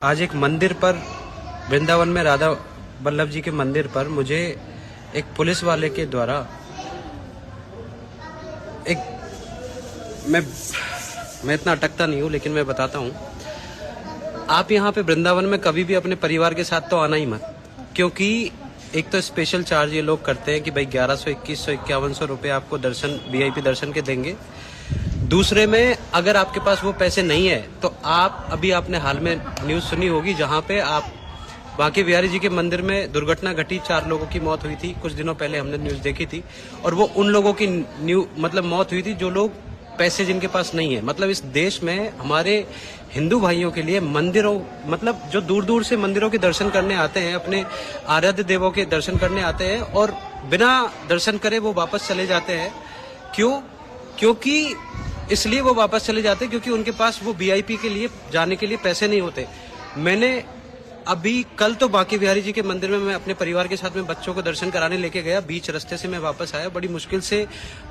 आज एक मंदिर पर, वृंदावन में राधा वल्लभ जी के मंदिर पर मुझे एक पुलिस वाले के द्वारा मैं इतना अटकता नहीं हूँ, लेकिन मैं बताता हूँ। आप यहाँ पे वृंदावन में कभी भी अपने परिवार के साथ तो आना ही मत, क्योंकि एक तो स्पेशल चार्ज ये लोग करते हैं कि भाई 1100, 2100, 5100 रुपये आपको दर्शन, वीआईपी दर्शन के देंगे। दूसरे में अगर आपके पास वो पैसे नहीं है तो आप, अभी आपने हाल में न्यूज़ सुनी होगी जहाँ पे आप बांके बिहारी जी के मंदिर में दुर्घटना घटी, 4 लोगों की मौत हुई थी। कुछ दिनों पहले हमने न्यूज़ देखी थी, और वो उन लोगों की मौत हुई थी जो लोग पैसे जिनके पास नहीं है। मतलब इस देश में हमारे हिंदू भाइयों के लिए मंदिरों, मतलब जो दूर दूर से मंदिरों के दर्शन करने आते हैं, अपने आराध्य देवों के दर्शन करने आते हैं और बिना दर्शन करे वो वापस चले जाते हैं। क्योंकि इसलिए वो वापस चले जाते हैं क्योंकि उनके पास वो वीआईपी के लिए जाने के लिए पैसे नहीं होते। मैंने अभी कल तो बांके बिहारी जी के मंदिर में मैं अपने परिवार के साथ में बच्चों को दर्शन कराने लेके गया। बीच रास्ते से मैं वापस आया, बड़ी मुश्किल से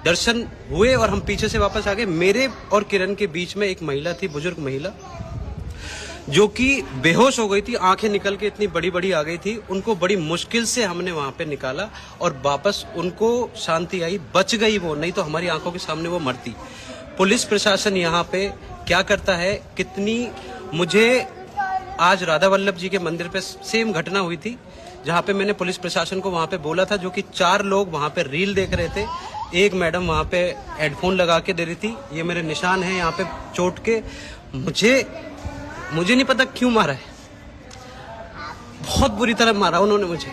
दर्शन हुए और हम पीछे से वापस आ गए। मेरे और किरण के बीच में एक महिला थी, बुजुर्ग महिला, जो कि बेहोश हो गई थी, आंखें निकल के इतनी बड़ी बड़ी आ गई थी। उनको बड़ी मुश्किल से हमने वहां पे निकाला और वापस उनको शांति आई, बच गई वो, नहीं तो हमारी आंखों के सामने वो मरती। पुलिस प्रशासन यहाँ पे क्या करता है, मुझे आज राधा वल्लभ जी के मंदिर पे सेम घटना हुई थी, जहाँ पे मैंने पुलिस प्रशासन को वहाँ पे बोला था, जो कि 4 लोग वहाँ पे रील देख रहे थे। एक मैडम वहाँ पे हेडफोन लगा के दे रही थी। ये मेरे निशान हैं यहाँ पे चोट के। मुझे नहीं पता क्यों मारा है, बहुत बुरी तरह मारा उन्होंने मुझे।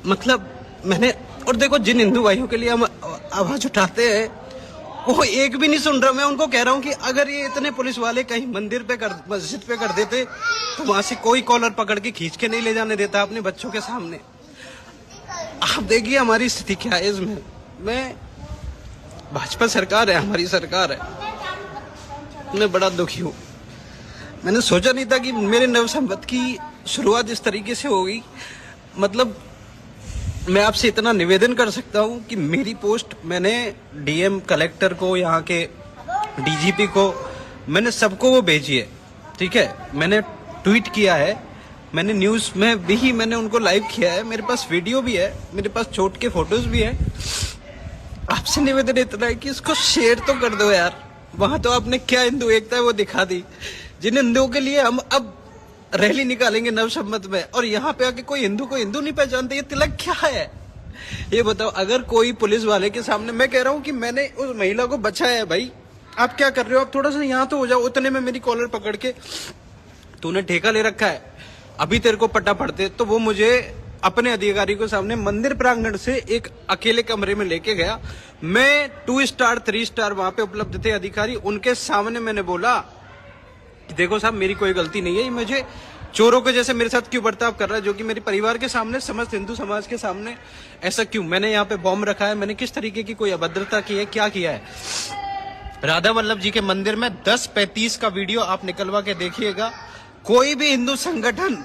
मतलब मैंने, और देखो, जिन हिंदू भाइयों के लिए हम आवाज उठाते हैं वो एक भी नहीं सुन रहा। मैं उनको कह रहा हूँ कि अगर ये इतने पुलिस वाले कहीं मस्जिद पे कर देते तो वहां से कोई कॉलर पकड़ के खींच के नहीं ले जाने देता अपने बच्चों के सामने। आप देखिए हमारी स्थिति क्या है इसमें। मैं, भाजपा सरकार है, हमारी सरकार है, मैं बड़ा दुखी हूँ। मैंने सोचा नहीं था कि मेरे नव संवत की शुरुआत इस तरीके से होगी। मतलब मैं आपसे इतना निवेदन कर सकता हूं कि मेरी पोस्ट मैंने डीएम, कलेक्टर को, यहाँ के डीजीपी को, मैंने सबको वो भेजी है, ठीक है। मैंने ट्वीट किया है, मैंने न्यूज़ में भी मैंने उनको लाइव किया है, मेरे पास वीडियो भी है, मेरे पास चोट के फोटोज भी है। आपसे निवेदन इतना है कि इसको शेयर तो कर दो यार। वहां तो आपने क्या हिंदू एकता है वो दिखा दी। जिन हिंदुओं के लिए हम अब रैली निकालेंगे नव संवत में, और यहाँ पे आके कोई हिंदू को हिंदू नहीं पहचानते, ये तिलक क्या है ये बताओ। अगर कोई पुलिस वाले के सामने, मैं कह रहा हूँ कि मैंने उस महिला को बचाया है, भाई आप क्या कर रहे हो, आप थोड़ा सा यहाँ तो हो जाओ। उतने में मेरी कॉलर पकड़ के, तूने ठेका ले रखा है, अभी तेरे को पट्टा पड़ते, तो वो मुझे अपने अधिकारी को सामने मंदिर प्रांगण से एक अकेले कमरे में लेके गया। मैं 2 स्टार 3 स्टार वहां पे उपलब्ध थे अधिकारी, उनके सामने मैंने बोला, देखो साहब मेरी कोई गलती नहीं है, ये मुझे चोरों के जैसे मेरे साथ क्यों बर्ताव कर रहा है, जो कि मेरे परिवार के सामने, समस्त हिंदू समाज के सामने ऐसा क्यों। मैंने यहाँ पे बॉम्ब रखा है, मैंने किस तरीके की कोई अभद्रता की है, क्या किया है। राधा वल्लभ जी के मंदिर में 10:35 का वीडियो आप निकलवा के देखिएगा। कोई भी हिंदू संगठन,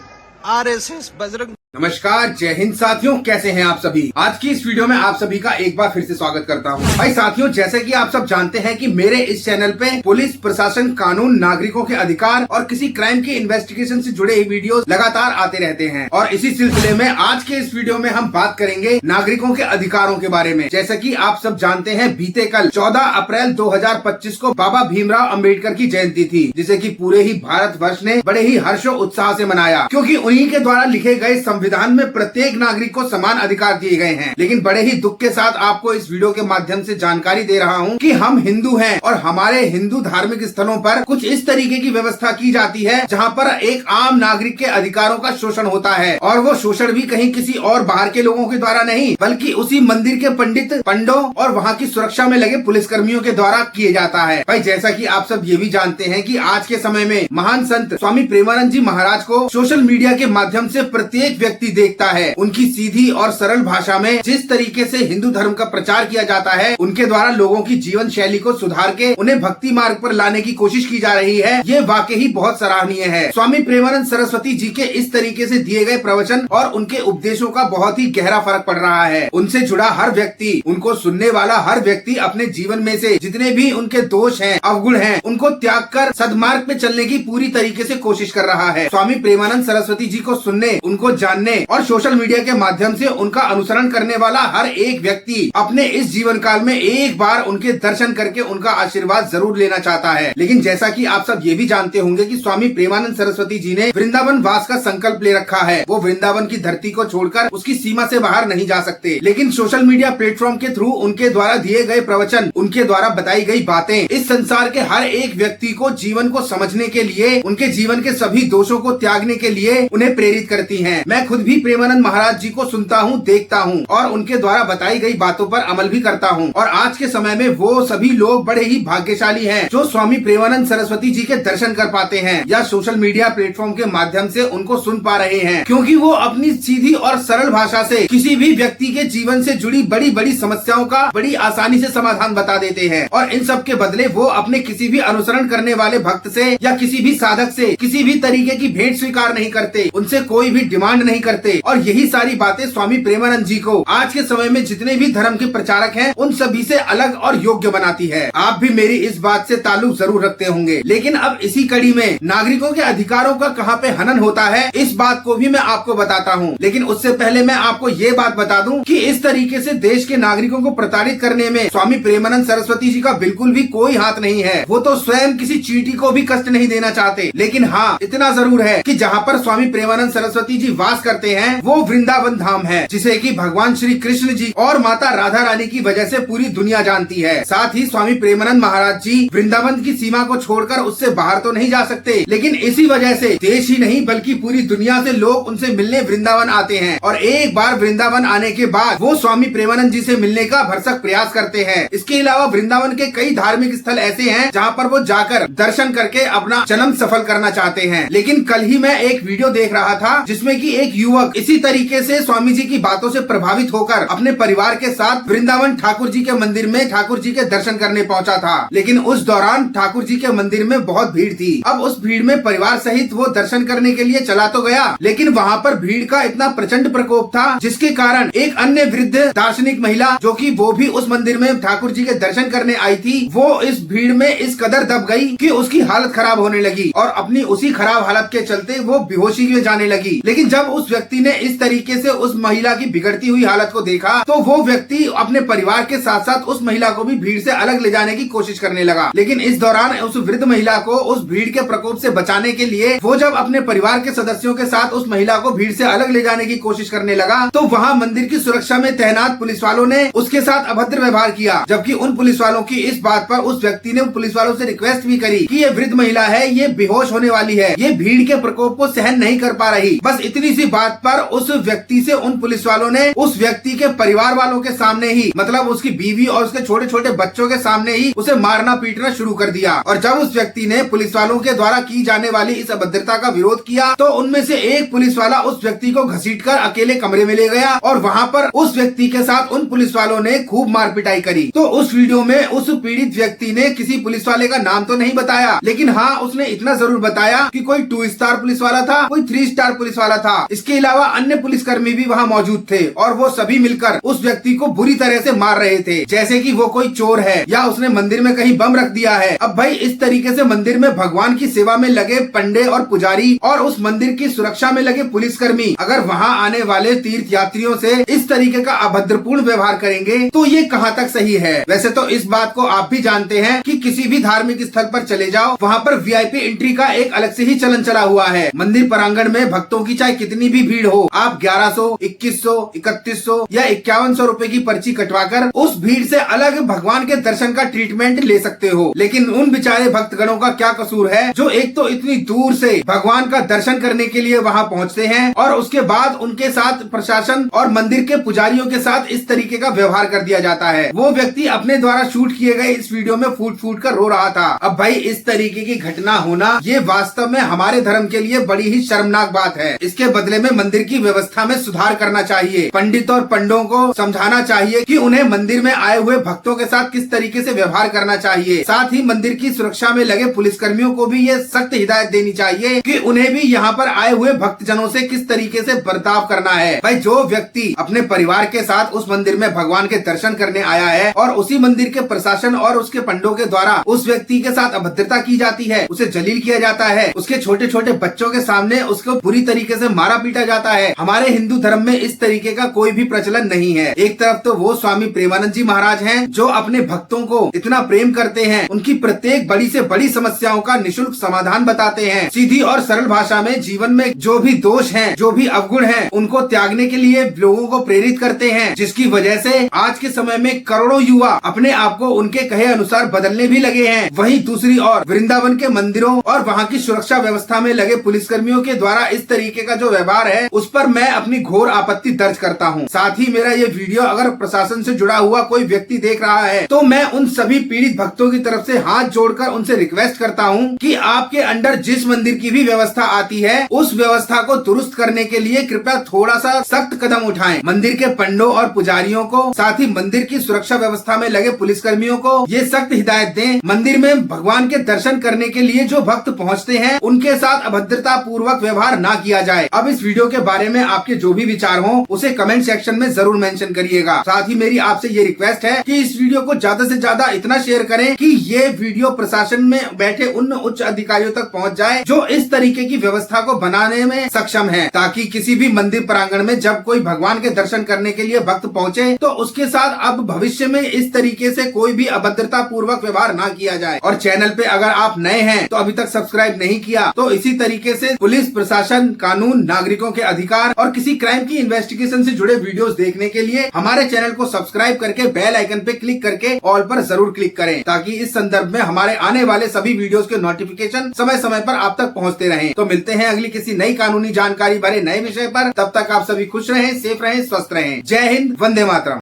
आरएसएस, बजरंग। नमस्कार, जय हिंद साथियों, कैसे हैं आप सभी। आज की इस वीडियो में आप सभी का एक बार फिर से स्वागत करता हूं। भाई साथियों, जैसे कि आप सब जानते हैं कि मेरे इस चैनल पे पुलिस प्रशासन, कानून, नागरिकों के अधिकार और किसी क्राइम की इन्वेस्टिगेशन से जुड़े वीडियोस लगातार आते रहते हैं। और इसी सिलसिले में आज के इस वीडियो में हम बात करेंगे नागरिकों के अधिकारों के बारे में। जैसा कि आप सब जानते हैं, बीते कल 14 अप्रैल 2025 को बाबा भीमराव अम्बेडकर की जयंती थी, जिसे की पूरे ही भारत वर्ष ने बड़े ही हर्षो उत्साह से मनाया, क्योंकि उन्हीं के द्वारा लिखे गए संविधान में प्रत्येक नागरिक को समान अधिकार दिए गए हैं। लेकिन बड़े ही दुख के साथ आपको इस वीडियो के माध्यम से जानकारी दे रहा हूं कि हम हिंदू हैं और हमारे हिंदू धार्मिक स्थलों पर कुछ इस तरीके की व्यवस्था की जाती है जहां पर एक आम नागरिक के अधिकारों का शोषण होता है। और वो शोषण भी कहीं किसी और बाहर के लोगों के द्वारा नहीं, बल्कि उसी मंदिर के पंडों और वहाँ की सुरक्षा में लगे पुलिसकर्मियों के द्वारा किए जाता है। भाई जैसा कि आप सब ये भी जानते हैं कि आज के समय में महान संत स्वामी प्रेमानंद जी महाराज को सोशल मीडिया के माध्यम से प्रत्येक व्यक्ति व्यक्ति देखता है उनकी सीधी और सरल भाषा में जिस तरीके से हिंदू धर्म का प्रचार किया जाता है, उनके द्वारा लोगों की जीवन शैली को सुधार के उन्हें भक्ति मार्ग पर लाने की कोशिश की जा रही है, ये वाकई ही बहुत सराहनीय है। स्वामी प्रेमानंद सरस्वती जी के इस तरीके से दिए गए प्रवचन और उनके उपदेशों का बहुत ही गहरा फर्क पड़ रहा है। उनसे जुड़ा हर व्यक्ति, उनको सुनने वाला हर व्यक्ति अपने जीवन में से जितने भी उनके दोष हैं, अवगुण हैं, उनको त्याग कर सदमार्ग पे चलने की पूरी तरीके से कोशिश कर रहा है। स्वामी प्रेमानंद सरस्वती जी को सुनने, उनको जानने और सोशल मीडिया के माध्यम से उनका अनुसरण करने वाला हर एक व्यक्ति अपने इस जीवन काल में एक बार उनके दर्शन करके उनका आशीर्वाद जरूर लेना चाहता है। लेकिन जैसा कि आप सब ये भी जानते होंगे कि स्वामी प्रेमानंद सरस्वती जी ने वृंदावन वास का संकल्प ले रखा है। वो वृंदावन की धरती को छोड़कर उसकी सीमा से बाहर नहीं जा सकते। लेकिन सोशल मीडिया प्लेटफॉर्म के थ्रू उनके द्वारा दिए गए प्रवचन, उनके द्वारा बताई गई बातें इस संसार के हर एक व्यक्ति को जीवन को समझने के लिए, उनके जीवन के सभी दोषों को त्यागने के लिए उन्हें प्रेरित करती हैं। मैं खुद भी प्रेमानंद महाराज जी को सुनता हूँ, देखता हूँ और उनके द्वारा बताई गई बातों पर अमल भी करता हूँ। और आज के समय में वो सभी लोग बड़े ही भाग्यशाली हैं जो स्वामी प्रेमानंद सरस्वती जी के दर्शन कर पाते हैं या सोशल मीडिया प्लेटफॉर्म के माध्यम से उनको सुन पा रहे हैं, क्योंकि वो अपनी सीधी और सरल भाषा से किसी भी व्यक्ति के जीवन से जुड़ी बड़ी बड़ी समस्याओं का बड़ी आसानी से समाधान बता देते हैं। और इन सब के बदले वो अपने किसी भी अनुसरण करने वाले भक्त से या किसी भी साधक से किसी भी तरीके की भेंट स्वीकार नहीं करते, उनसे कोई भी डिमांड नहीं करते। और यही सारी बातें स्वामी प्रेमानंद जी को आज के समय में जितने भी धर्म के प्रचारक हैं उन सभी से अलग और योग्य बनाती है। आप भी मेरी इस बात से ताल्लुक जरूर रखते होंगे। लेकिन अब इसी कड़ी में नागरिकों के अधिकारों का कहाँ पे हनन होता है, इस बात को भी मैं आपको बताता हूँ। लेकिन उससे पहले मैं आपको ये बात बता दूं कि इस तरीके से देश के नागरिकों को प्रताड़ित करने में स्वामी प्रेमानंद सरस्वती जी का बिल्कुल भी कोई हाथ नहीं है। वो तो स्वयं किसी चींटी को भी कष्ट नहीं देना चाहते। लेकिन हाँ, इतना जरूर है कि जहाँ पर स्वामी प्रेमानंद सरस्वती जी वास करते हैं वो वृंदावन धाम है, जिसे कि भगवान श्री कृष्ण जी और माता राधा रानी की वजह से पूरी दुनिया जानती है। साथ ही स्वामी प्रेमानंद महाराज जी वृंदावन की सीमा को छोड़कर उससे बाहर तो नहीं जा सकते, लेकिन इसी वजह से देश ही नहीं बल्कि पूरी दुनिया से लोग उनसे मिलने वृंदावन आते हैं। और एक बार वृंदावन आने के बाद वो स्वामी प्रेमानंद जी से मिलने का भरसक प्रयास करते हैं। इसके अलावा वृंदावन के कई धार्मिक स्थल ऐसे हैं जहाँ पर वो जाकर दर्शन करके अपना जन्म सफल करना चाहते हैं। लेकिन कल ही मैं एक वीडियो देख रहा था जिसमें कि एक युवक इसी तरीके से स्वामी जी की बातों से प्रभावित होकर अपने परिवार के साथ वृंदावन ठाकुर जी के मंदिर में ठाकुर जी के दर्शन करने पहुंचा था। लेकिन उस दौरान ठाकुर जी के मंदिर में बहुत भीड़ थी। अब उस भीड़ में परिवार सहित वो दर्शन करने के लिए चला तो गया, लेकिन वहाँ पर भीड़ का इतना प्रचंड प्रकोप था जिसके कारण एक अन्य वृद्ध दार्शनिक महिला जो कि वो भी उस मंदिर में ठाकुर जी के दर्शन करने आई थी, वो इस भीड़ में इस कदर दब गई कि उसकी हालत खराब होने लगी और अपनी उसी खराब हालत के चलते वो बेहोशी में जाने लगी। लेकिन जब उस व्यक्ति ने इस तरीके से उस महिला की बिगड़ती हुई हालत को देखा तो वो व्यक्ति अपने परिवार के साथ साथ उस महिला को भी भीड़ से अलग ले जाने की कोशिश करने लगा। लेकिन इस दौरान उस वृद्ध महिला को उस भीड़ के प्रकोप से बचाने के लिए वो जब अपने परिवार के सदस्यों के साथ उस महिला को भीड़ से अलग ले जाने की कोशिश करने लगा तो वहाँ मंदिर की सुरक्षा में तैनात पुलिस वालों ने उसके साथ अभद्र व्यवहार किया। जबकि उन पुलिस वालों की इस बात पर उस व्यक्ति ने पुलिस वालों से रिक्वेस्ट भी करी कि ये वृद्ध महिला है, ये बेहोश होने वाली है, ये भीड़ के प्रकोप को सहन नहीं कर पा रही। बस इतनी सी बात पर उस व्यक्ति से उन पुलिस वालों ने उस व्यक्ति के परिवार वालों के सामने ही, मतलब उसकी बीवी और उसके छोटे छोटे बच्चों के सामने ही उसे मारना पीटना शुरू कर दिया। और जब उस व्यक्ति ने पुलिस वालों के द्वारा की जाने वाली इस अभद्रता का विरोध किया तो उनमें से एक पुलिस वाला उस व्यक्ति को घसीटकर अकेले कमरे में ले गया और वहाँ पर उस व्यक्ति के साथ उन पुलिस वालों ने खूब मार पिटाई करी। तो उस वीडियो में उस पीड़ित व्यक्ति ने किसी पुलिस वाले का नाम तो नहीं बताया, लेकिन हाँ उसने इतना जरूर बताया कि कोई 2 स्टार पुलिस वाला था, कोई 3 स्टार पुलिस वाला था। इसके अलावा अन्य पुलिसकर्मी भी वहाँ मौजूद थे और वो सभी मिलकर उस व्यक्ति को बुरी तरह से मार रहे थे, जैसे कि वो कोई चोर है या उसने मंदिर में कहीं बम रख दिया है। अब भाई इस तरीके से मंदिर में भगवान की सेवा में लगे पंडे और पुजारी और उस मंदिर की सुरक्षा में लगे पुलिसकर्मी अगर वहाँ आने वाले तीर्थ यात्रियों से इस तरीके का अभद्रपूर्ण व्यवहार करेंगे तो ये कहाँ तक सही है। वैसे तो इस बात को आप भी जानते हैं कि किसी भी धार्मिक स्थल पर चले जाओ वहाँ पर VIP एंट्री का एक अलग से ही चलन चला हुआ है। मंदिर प्रांगण में भक्तों की चाहे कितनी भी भीड़ हो, आप 1100, 2100, 3100 या 5100 रुपए की पर्ची कटवाकर उस भीड़ से अलग भगवान के दर्शन का ट्रीटमेंट ले सकते हो। लेकिन उन बेचारे भक्तगणों का क्या कसूर है जो एक तो इतनी दूर से भगवान का दर्शन करने के लिए वहाँ पहुँचते हैं और उसके बाद उनके साथ प्रशासन और मंदिर के पुजारियों के साथ इस तरीके का व्यवहार कर दिया जाता है। वो व्यक्ति अपने द्वारा शूट किए गए इस वीडियो में फूट फूट कर रो रहा था। अब भाई इस तरीके की घटना होना ये वास्तव में हमारे धर्म के लिए बड़ी ही शर्मनाक बात है। इसके बदले बदले में मंदिर की व्यवस्था में सुधार करना चाहिए। पंडित और पंडों को समझाना चाहिए कि उन्हें मंदिर में आए हुए भक्तों के साथ किस तरीके से व्यवहार करना चाहिए। साथ ही मंदिर की सुरक्षा में लगे पुलिसकर्मियों को भी ये सख्त हिदायत देनी चाहिए कि उन्हें भी यहाँ पर आए हुए भक्तजनों से किस तरीके से बर्ताव करना है। भाई जो व्यक्ति अपने परिवार के साथ उस मंदिर में भगवान के दर्शन करने आया है और उसी मंदिर के प्रशासन और उसके पंडों के द्वारा उस व्यक्ति के साथ अभद्रता की जाती है, उसे जलील किया जाता है, उसके छोटे छोटे बच्चों के सामने उसको बुरी तरीके से मारा पीटा जाता है। हमारे हिंदू धर्म में इस तरीके का कोई भी प्रचलन नहीं है। एक तरफ तो वो स्वामी प्रेमानंद जी महाराज हैं जो अपने भक्तों को इतना प्रेम करते हैं, उनकी प्रत्येक बड़ी से बड़ी समस्याओं का निशुल्क समाधान बताते हैं। सीधी और सरल भाषा में जीवन में जो भी दोष हैं, जो भी अवगुण हैं, उनको त्यागने के लिए लोगों को प्रेरित करते हैं, जिसकी वजह से आज के समय में करोड़ों युवा अपने आप को उनके कहे अनुसार बदलने भी लगे हैं। वहीं दूसरी ओर वृंदावन के मंदिरों और वहाँ की सुरक्षा व्यवस्था में लगे पुलिसकर्मियों के द्वारा इस तरीके का जो व्यवहार है, उस पर मैं अपनी घोर आपत्ति दर्ज करता हूँ। साथ ही मेरा ये वीडियो अगर प्रशासन से जुड़ा हुआ कोई व्यक्ति देख रहा है तो मैं उन सभी पीड़ित भक्तों की तरफ से हाथ जोड़कर उनसे रिक्वेस्ट करता हूँ कि आपके अंडर जिस मंदिर की भी व्यवस्था आती है, उस व्यवस्था को दुरुस्त करने के लिए कृपया थोड़ा सा सख्त कदम उठाएं। मंदिर के पंडों और पुजारियों को, साथ ही मंदिर की सुरक्षा व्यवस्था में लगे पुलिसकर्मियों को ये सख्त हिदायत दें, मंदिर में भगवान के दर्शन करने के लिए जो भक्त पहुँचते हैं उनके साथ अभद्रता पूर्वक व्यवहार न किया जाए। अब इस वीडियो के बारे में आपके जो भी विचार हो उसे कमेंट सेक्शन में जरूर मेंशन करिएगा। साथ ही मेरी आपसे ये रिक्वेस्ट है कि इस वीडियो को ज्यादा से ज्यादा इतना शेयर करें कि ये वीडियो प्रशासन में बैठे उन उच्च अधिकारियों तक पहुंच जाए जो इस तरीके की व्यवस्था को बनाने में सक्षम है, ताकि किसी भी मंदिर प्रांगण में जब कोई भगवान के दर्शन करने के लिए भक्त पहुंचे तो उसके साथ अब भविष्य में इस तरीके से कोई भी अभद्रता पूर्वक व्यवहार ना किया जाए। और चैनल पे अगर आप नए हैं तो अभी तक सब्सक्राइब नहीं किया तो इसी तरीके से पुलिस प्रशासन, कानून, नागरिकों के अधिकार और किसी क्राइम की इन्वेस्टिगेशन से जुड़े वीडियोस देखने के लिए हमारे चैनल को सब्सक्राइब करके बेल आइकन पे क्लिक करके ऑल पर जरूर क्लिक करें, ताकि इस संदर्भ में हमारे आने वाले सभी वीडियोस के नोटिफिकेशन समय समय पर आप तक पहुंचते रहें। तो मिलते हैं अगली किसी नई कानूनी जानकारी भरे नए विषय पर। तब तक आप सभी खुश रहें, सेफ रहें, स्वस्थ रहें। जय हिंद, वंदे मातरम।